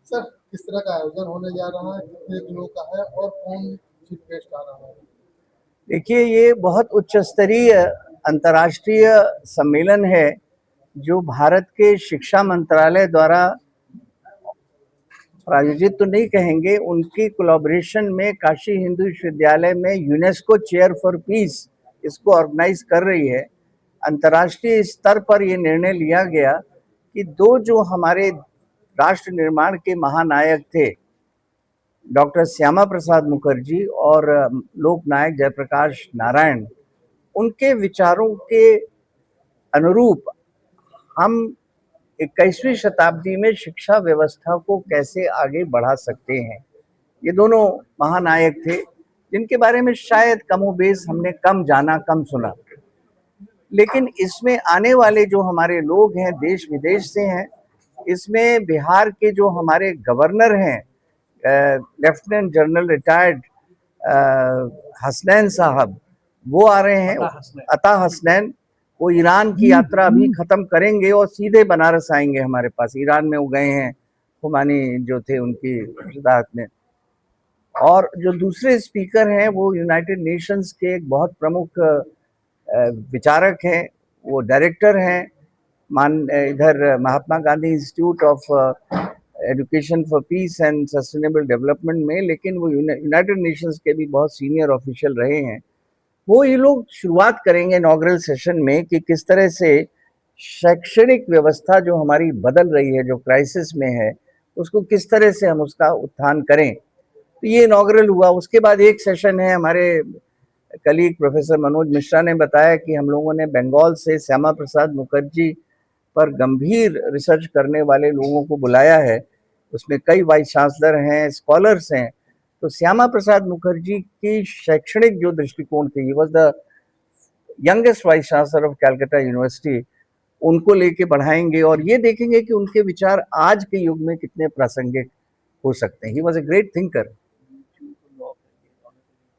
Sir, किस तरह का आयोजन होने जा रहा है, कितने दिनों का है और कौन चीफ गेस्ट आ रहा है? देखिए, ये बहुत उच्च स्तरीय अंतर्राष्ट्रीय सम्मेलन है जो भारत के शिक्षा मंत्रालय द्वारा प्रायोजित तो नहीं कहेंगे, उनकी कोलैबोरेशन में काशी हिंदू विश्वविद्यालय में यूनेस्को चेयर फॉर पीस इसको ऑर्गेनाइज कर रही है। अंतर्राष्ट्रीय स्तर पर ये निर्णय लिया गया कि दो जो हमारे राष्ट्र निर्माण के महानायक थे, डॉक्टर श्यामा प्रसाद मुखर्जी और लोकनायक जयप्रकाश नारायण, उनके विचारों के अनुरूप हम 21वीं शताब्दी में शिक्षा व्यवस्था को कैसे आगे बढ़ा सकते हैं। ये दोनों महानायक थे जिनके बारे में शायद कमोबेश हमने कम जाना, कम सुना, लेकिन इसमें आने वाले जो हमारे लोग हैं देश विदेश से हैं। इसमें बिहार के जो हमारे गवर्नर हैं, लेफ्टिनेंट जनरल रिटायर्ड हसनैन साहब, वो आ रहे हैं। अता हसनैन, वो ईरान की यात्रा अभी खत्म करेंगे और सीधे बनारस आएंगे हमारे पास। ईरान में वो गए हैं, खुमानी जो थे उनकी हिदायत में। और जो दूसरे स्पीकर हैं वो यूनाइटेड नेशंस के एक बहुत प्रमुख विचारक हैं, वो डायरेक्टर हैं इधर Mahatma Gandhi institute of education for peace and sustainable development में, लेकिन वो यूनाइटेड नेशंस के भी बहुत सीनियर ऑफिशियल रहे हैं। वो ये लोग शुरुआत करेंगे इनॉग्रल सेशन में कि किस तरह से शैक्षणिक व्यवस्था जो हमारी बदल रही है, जो क्राइसिस में है, उसको किस तरह से हम उसका उत्थान करें। तो ये इनॉग्रल हुआ। उसके बाद एक सेशन है, हमारे कलीग प्रोफेसर मनोज मिश्रा ने बताया कि हम लोगों ने बंगाल से श्यामा प्रसाद मुखर्जी पर गंभीर रिसर्च करने वाले लोगों को बुलाया है। उसमें कई वाइस चांसलर हैं, स्कॉलर्स हैं। तो श्यामा प्रसाद मुखर्जी की शैक्षणिक जो दृष्टिकोण थी, he was the youngest vice chancellor of Calcutta university, उनको लेके बढ़ाएंगे और ये देखेंगे कि उनके विचार आज के युग में कितने प्रासंगिक हो सकते हैं। He was a great thinker.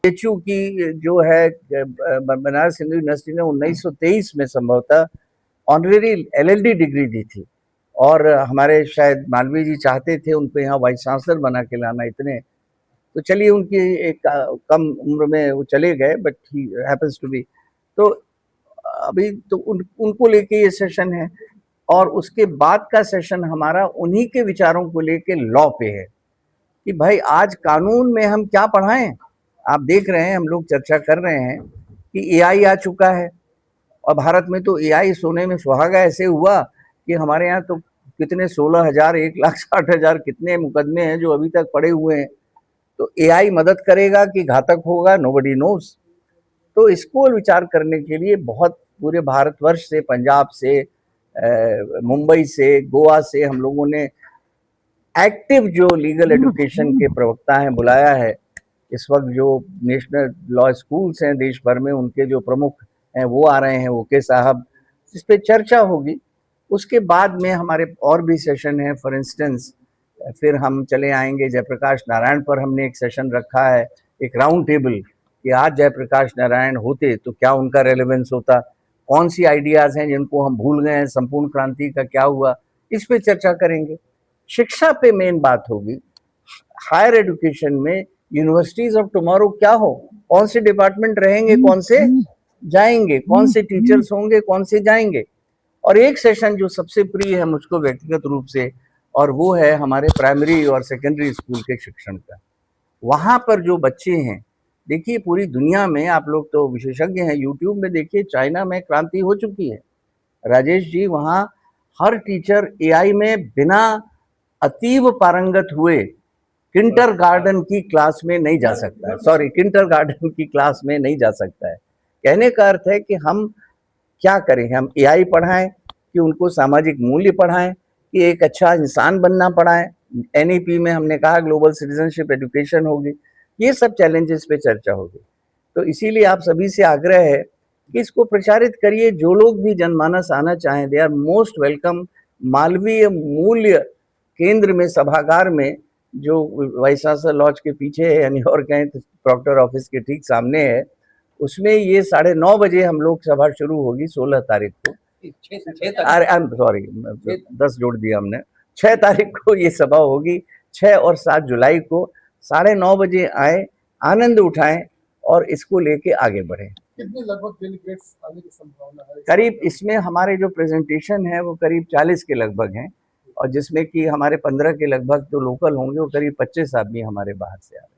HU की जो है बनारस हिंदू यूनिवर्सिटी ने 1923 में संभवतः ऑनरेरी एलएलडी डिग्री दी थी, और हमारे शायद मालवीय जी चाहते थे उनको यहाँ वाइस चांसलर बना के लाना। इतने तो चलिए, उनकी एक कम उम्र में वो चले गए, but he happens to be. तो अभी तो उनको लेके ये सेशन है, और उसके बाद का सेशन हमारा उन्हीं के विचारों को लेके लॉ पे है कि भाई आज कानून में हम क्या पढ़ाएं। आप देख रहे हैं, हम लोग चर्चा कर रहे हैं कि एआई आ चुका है, और भारत में तो एआई सोने में सुहागा ऐसे हुआ कि हमारे यहाँ तो कितने 16,000, 1,60,000 कितने मुकदमे हैं जो अभी तक पड़े हुए हैं। तो एआई मदद करेगा कि घातक होगा, नोबडी नोस। तो इसको विचार करने के लिए बहुत पूरे भारतवर्ष से, पंजाब से, मुंबई से, गोवा से हम लोगों ने एक्टिव जो लीगल एजुकेशन के प्रवक्ता हैं बुलाया है। इस वक्त जो नेशनल लॉ स्कूल्स हैं देश भर में, उनके जो प्रमुख हैं वो आ रहे हैं, ओके साहब, इस पे चर्चा होगी। उसके बाद में हमारे और भी सेशन हैं। फॉर इंस्टेंस, फिर हम चले आएंगे जयप्रकाश नारायण पर। हमने एक सेशन रखा है, एक राउंड टेबल, कि आज जयप्रकाश नारायण होते तो क्या उनका रेलेवेंस होता, कौन सी आइडियाज़ हैं जिनको हम भूल गए हैं, संपूर्ण क्रांति का क्या हुआ, इस पे चर्चा करेंगे। शिक्षा पे मेन बात होगी। हायर एजुकेशन में यूनिवर्सिटीज ऑफ टुमारो क्या हो, कौन से डिपार्टमेंट रहेंगे, कौन से जाएंगे, कौन से टीचर्स होंगे, कौन से जाएंगे। और एक सेशन जो सबसे प्रिय है मुझको व्यक्तिगत रूप से, और वो है हमारे प्राइमरी और सेकेंडरी स्कूल के शिक्षण का। वहाँ पर जो बच्चे हैं, देखिए पूरी दुनिया में, आप लोग तो विशेषज्ञ हैं, यूट्यूब में देखिए, चाइना में क्रांति हो चुकी है राजेश जी। वहाँ हर टीचर एआई में बिना अतीव पारंगत हुए किंडर गार्डन की क्लास में नहीं जा सकता है। सॉरी, किंडर गार्डन की क्लास में नहीं जा सकता है। कहने का अर्थ है कि हम क्या करें, हम एआई पढ़ाएं कि उनको सामाजिक मूल्य पढ़ाएं, कि एक अच्छा इंसान बनना पढ़ाएं। एनईपी में हमने कहा ग्लोबल सिटीजनशिप एजुकेशन होगी। ये सब चैलेंजेस पे चर्चा होगी। तो इसीलिए आप सभी से आग्रह है कि इसको प्रचारित करिए। जो लोग भी जनमानस आना चाहें, they are most welcome. Malviya मूल्य केंद्र में, सभागार में, जो वाइस चांसलर लॉज के पीछे है, यानी और कहें तो प्रॉक्टर ऑफिस के ठीक सामने है, उसमें ये 9:30 बजे हम लोग सभा शुरू होगी 16 तारीख को। अरे आई एम सॉरी, 10 जोड़ दिया हमने। 6 तारीख को ये सभा होगी। 6 और 7 जुलाई को 9:30 बजे आए, आनंद उठाएं और इसको लेके आगे बढ़ें। कितने लगभग डेलीगेट्स आने की संभावना है? करीब इसमें हमारे जो प्रेजेंटेशन है वो करीब 40 के लगभग हैं, और जिसमें कि हमारे 15 के लगभग जो लोकल होंगे, वो करीब 25 आदमी हमारे बाहर से आ रहे हैं।